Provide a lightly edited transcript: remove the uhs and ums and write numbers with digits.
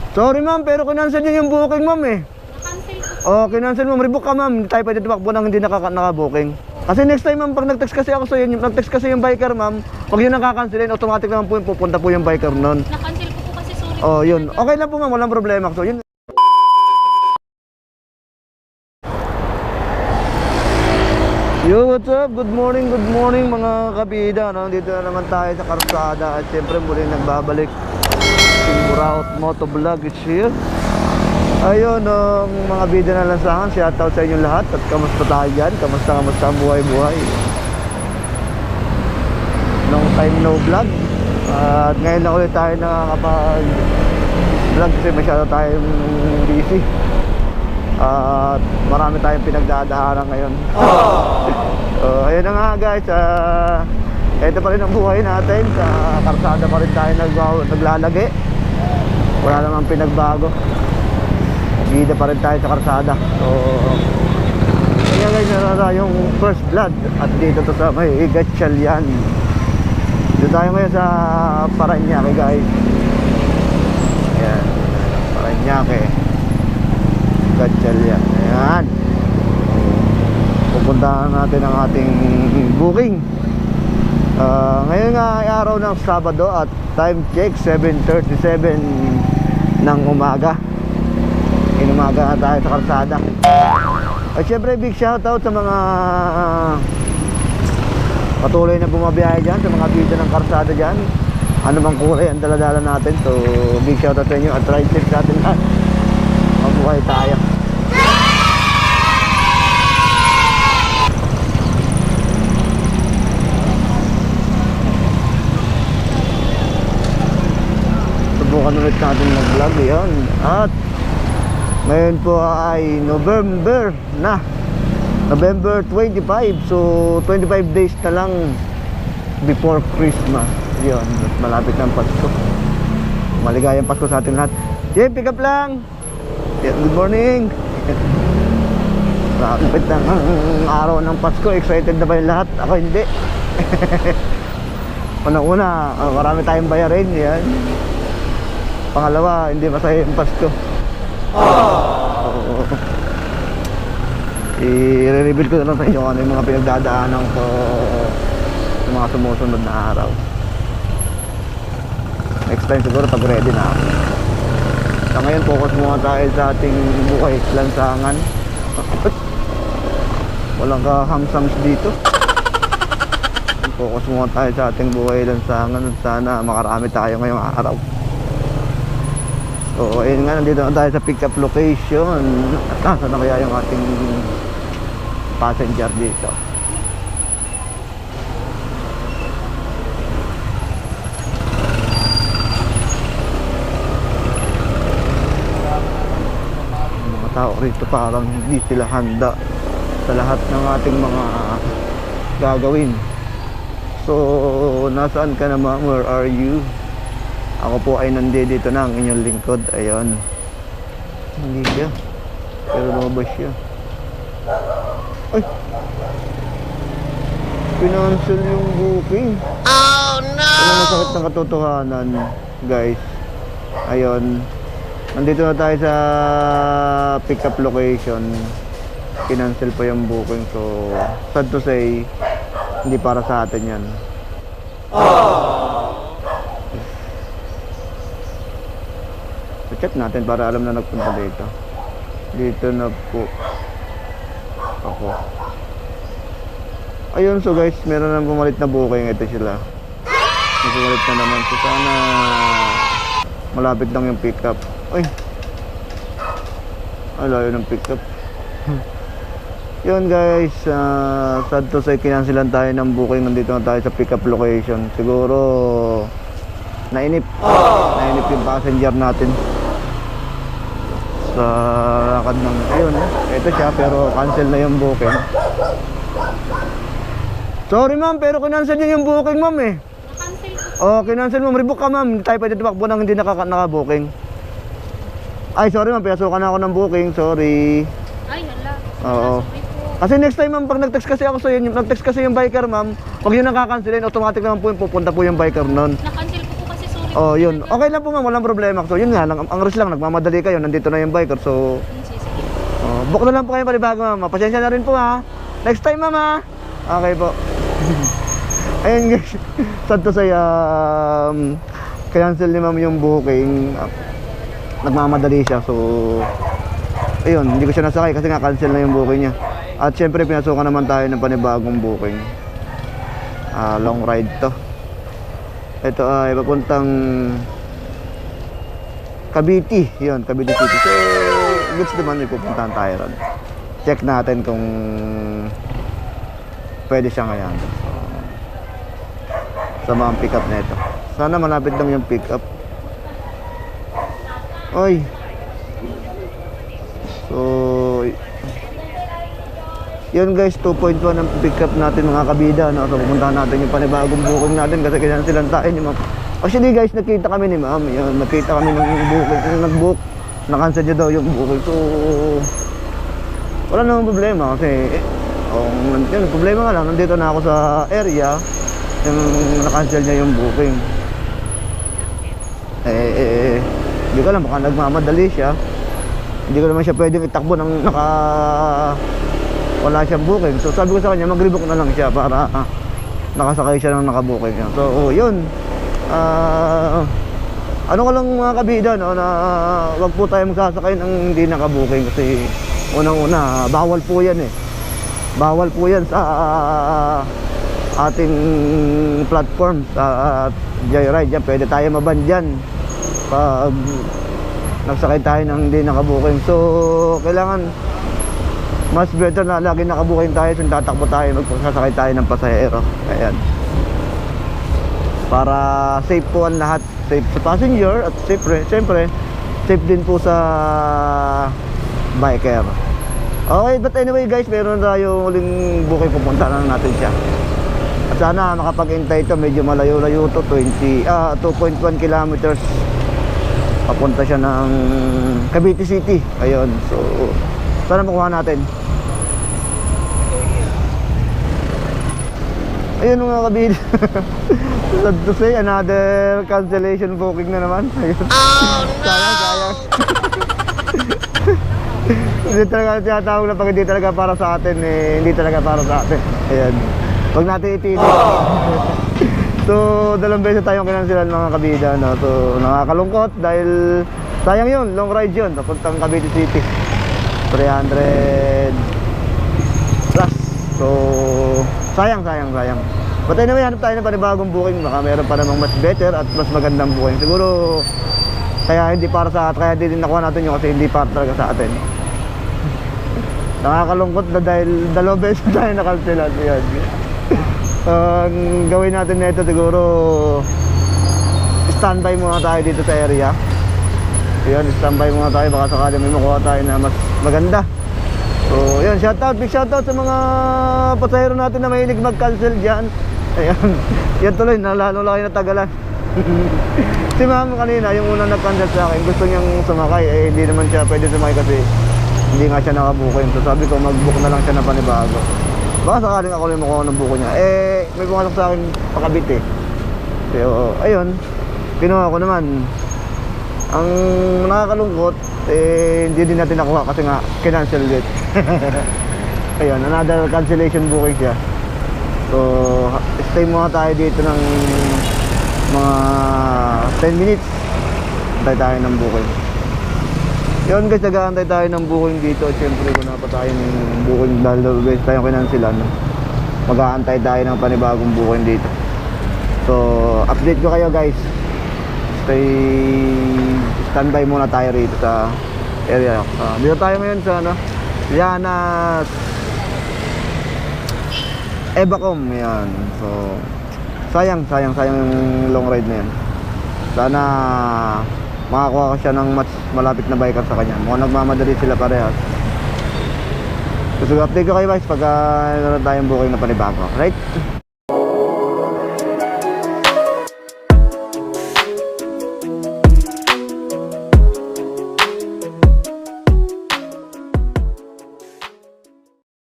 Sorry ma'am, pero kinansel niyo yung booking ma'am eh. Na-cancel ko. Oh, kinansel ma'am, rebook ka ma'am. Hindi tayo pwede tumakbo nang hindi naka-booking. Kasi next time ma'am, pag nag-text kasi ako sa inyo, nag-text kasi yung biker ma'am, pag yun nakakancelin, automatic naman po yung pupunta po yung biker nun. Na-cancel ko po kasi, sorry. Oh, yun. Okay lang po ma'am, walang problema. So, yun. Yo, what's up? Good morning mga kabida. Nandito na naman tayo sa karsada at syempre muli nagbabalik Buraot Motovlog is here. Ayun, mga bida na lansangan, shoutout sa inyong lahat. At kamusta tayo dyan? Kamusta ang buhay-buhay? Long time no vlog. At ngayon na ulit tayo nakakapag-vlog kasi masyado tayong busy. At marami tayong pinagdadaanan ngayon. Ayun na nga guys, ito pa rin ang buhay natin. Sa karsada pa rin tayo naglalagi. Wala namang pinagbago. Bida pa rin tayo sa karsada. So yan guys, narara yung first blood. At dito to sa may Gatchalian. Dito tayo ngayon sa Paranaque guys. Ayan, Paranaque Gatchalian. Ayan, pupuntahan natin ang ating booking. Ngayon nga ay araw ng Sabado at time check 7:37 ng umaga. Inumaga na tayo sa karsada. At syempre big shoutout sa mga patuloy na bumabiyahe dyan, sa mga video ng karsada dyan. Ano bang kulay ang daladala natin. So big shoutout sa inyo at ride safe sa atin lahat. Mabuhay tayo. Subukan ulit natin mag-vlog yun. At ngayon po ay November 25. So 25 days na lang before Christmas. Yun, malapit ng Pasko. Maligayang Pasko sa atin lahat. Jay, pick up lang. Good morning. Malapit ng araw ng Pasko. Excited na ba yung lahat? Ako hindi. Unang-una, marami tayong bayarin. Yan. Pangalawa, hindi masaya yung Pasko. I-reveal ko na lang sa inyo ano yung mga pinagdadaanan ko sa mga sumusunod na araw. Next time siguro pag ready na ako. Sa ngayon, focus muna tayo sa ating buhay lansangan. Walang kahamsams dito. Focus muna tayo sa ating buhay lansangan at sana makarami tayo ngayong araw. So ayun nga, nandito na tayo sa pick up location. At nasa na kaya yung ating passenger dito. Mga tao rito parang hindi sila handa sa lahat ng ating mga gagawin. So nasaan ka na ma'am? Where are you? Ako po ay nandito na ang inyong lingkod. Ayun. Hindi siya. Pero lumabas siya. Ay! Pinansel yung booking. Oh no! Ano masakit ng katotohanan, guys. Ayun. Nandito na tayo sa pick up location. Pinansel pa yung booking. So, sad to say, hindi para sa atin yan. Check natin para alam na nagpunta dito. Dito na po ako. Ayun, so guys, meron nang pumalit na booking. Ito sila. May pumalit na naman. So sana malapit lang yung pick up. Ay, alayo ng pick up. Yun guys, sad to say, kinansilan tayo ng booking. Nandito na tayo sa pick up location. Siguro nainip yung passenger natin sa lakad ng ayun. Ito siya, pero cancel na yung booking. Sorry ma'am, pero kinansel niyo yung booking ma'am eh. Na-cancel ko. Oh, kinansel ma'am, rebook ka ma'am. Hindi tayo pwede tumakbo nang hindi naka-booking. Ay, sorry ma'am, pinasukan na ako ng booking. Sorry. Ay, hala. Oo. Sorry po. Kasi next time ma'am, pag nag-text kasi ako sa inyo, nag-text kasi yung biker ma'am, pag yun nakakancelin, automatic naman po yung pupunta po yung biker nun. Na-cancel ko po kasi, sorry. Oh, yun. Okay lang po ma'am, walang problema. So, yun nga lang, ang risk lang, nagmamadali kayo, nandito na yung biker. So, Sige. book na lang po kayo palibago ma'am. Pasensya na rin po ha. Next time ma'am ha. Okay po. Ayun guys, sad to say, cancel ni ma'am yung booking. Nagmamadali siya, so ayun, hindi ko siya nasakay kasi nga cancel na yung booking niya. At syempre pinasukan naman tayo ng panibagong booking. Long ride to. Ito ay papuntang Cavite, yun, Cavite City. So, goods naman may pupuntahan tayo ron. Check natin kung pwede siya ngayon. Sa mga pick up nito. Sana malapit lang yung pick up. Oy. So, yun guys, 2.1 ang pick up natin mga kabida, no? So, pupuntahan natin yung panibagong booking natin kasi kailangan silang tayo ni ma'am. Actually guys, nakita kami ni ma'am. Yun, nakita kami ng booking. Yung nag-book, na-cancel niya daw yung booking. So, wala namang problema kasi, yun, problema nga lang, nandito na ako sa area, yung na-cancel niya yung booking. Hindi ko alam, baka nagmamadali siya. Hindi ko naman siya pwedeng itakbo ng wala siyang booking. So sabi ko sa kanya, mag-rebook na lang siya para nakasakay siya ng nakabooking niya. So yun. Ano ko lang mga kabida, no, na wag po tayo magsasakay ng hindi nakabooking kasi unang-una, bawal po yan eh. Bawal po yan sa ating platform sa Joyride. Yan, pwede tayo maban dyan pag nagsakay tayo ng hindi nakabooking. So kailangan mas better na lagi nakabooking tayo kung tatakbo tayo, magpasasakay tayo ng pasahero. Ayan, para safe po ang lahat. Safe sa passenger at siyempre safe din po sa biker. Okay, but anyway guys, meron tayo uling booking, pupunta na natin siya. At sana makapag-intay ito, medyo malayo-layo to, 2.1 kilometers. Papunta siya ng Cavite City. Ayun, so sana makuha natin. Ayun mga kabili. Sad to say, another cancellation booking na naman. Ayun. Oh no! Sayang. Hindi talaga tinatawag na pag hindi talaga para sa atin, hindi talaga para sa atin. Ayan. Huwag natin ipili. So, dalawang beses tayong kinansilan mga kabida, no? So, nakakalungkot dahil sayang yun, long ride yun, papuntang Cavite City. 300 plus. So, sayang. But anyway, hanap tayo ng panibagong booking. Baka meron pa namang mas better at mas magandang booking. Siguro, kaya hindi para sa atin, kaya hindi din nakuha natin yun kasi hindi para talaga sa atin. Nakakalungkot na dahil dalawang beses tayo nakansilan. Yan. Ang gawin natin na ito siguro, standby muna tayo dito sa area. Yun, standby muna tayo, baka sakali may makuha tayo na mas maganda. So yun, big shoutout sa mga pasahero natin na mahilig mag-cancel dyan. Ayan, yan tuloy, lalo lang kayo natagalan. Si ma'am kanina, yung unang nag-cancel sa akin, gusto niyang sumakay, hindi naman siya pwede sumakay kasi hindi nga siya nakabukin. So sabi ko, mag-book na lang siya ng panibago. Baka sakaling ako rin makuha ng buko niya. May pumasok sa akin pakabit eh. So, ayun, kinuha ko naman. Ang nakakalungkot, hindi din natin nakuha kasi nga kinancel it. Ayun, another cancellation booking siya. So, stay muna tayo dito ng mga 10 minutes. Antay tayo ng booking. Yun guys, nag-aantay tayo ng booking dito. Siyempre, kung pa tayong booking dahil guys tayong kinansilan, mag-aantay tayo ng panibagong booking dito. So, update ko kayo guys. Standby muna tayo rito sa area. Dito tayo ngayon sa Llanas Evacom. Yan. So, sayang yung long ride na yan. Sana makakuha ko siya ng mas malapit na biker sa kanya. Mukhang nagmamadali sila parehas. So, update ko kayo guys pag tayong booking na panibago. Right?